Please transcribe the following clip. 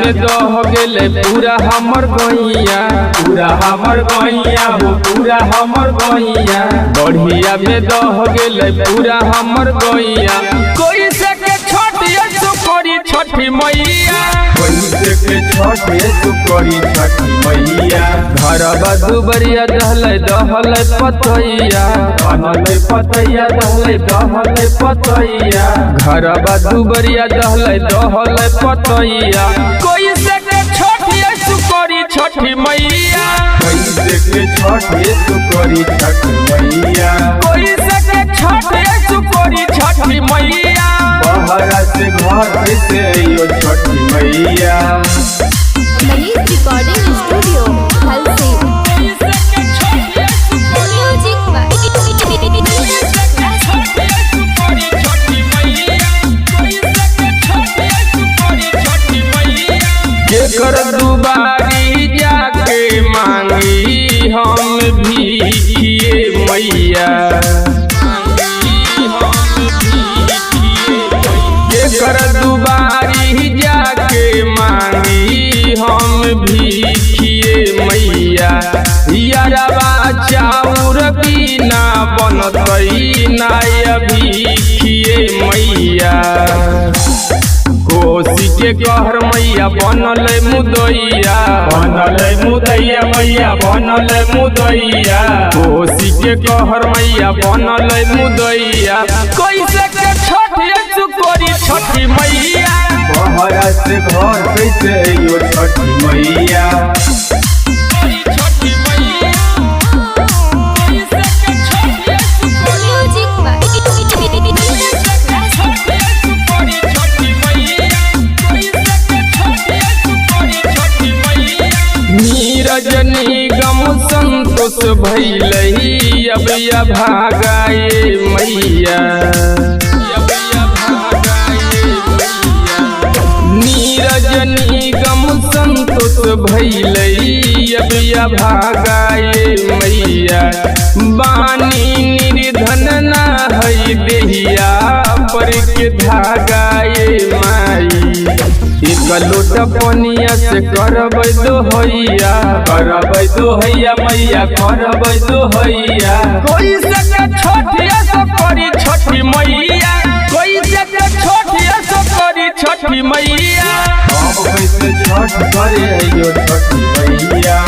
में दह गेले पूरा हमर गैया, पूरा हमर गैया हो पूरा हमर गैया, बढ़िया में दह गेले पूरा हमर गैया। कोई से के छोटिया सुकरी छठी मैया, कैसे के छठे सुकरी छठी मैया। घरबा दुबरिया दहले पतैया, दहले पतैया दहले पतैया, घरबा दुबरिया दहले पतैया। कोई से के छोटिया सुकरी छठी मैया, कैसे के छठे सुकरी छठी मैया। कोई से के छोटिया सुकरी छठी मैया। बहरा से घर से यो छठी मैया। Manish recording studio Halsi. जेकर दुबारी जाके मांगी हम भीखिए मैया, जेकर दुबारी जाके मांगी हम भीखिए मैया। यारबा चाउर बिना बनतई नाय भीखिए मैया। कोसी के कहर मैया बनल मुदैया, बनल मुदैया मैया बनल मुदैया। कोसी के कहर मैया बनल मुदैया। कैसे के छठिया सुकरी छठी मैया, बहरा से घर कैसे यो छठी मैया। रजनी गम संतोष भैलही अब या भागाए मैया, नीरजनी गम संतोष भैलही अब या भागाए मैया। बानी निर्धन ना है देहिया पर के धागाए माई। एक लोटा पनिया से करबै दोहैया, करबै दोहैया मैया करबै दोहैया। कोई से के छठिया सुकरी छठी मैया, कोई से के छठिया सुकरी छठी मैया। हम कैसे छठ करे यो छठी मैया।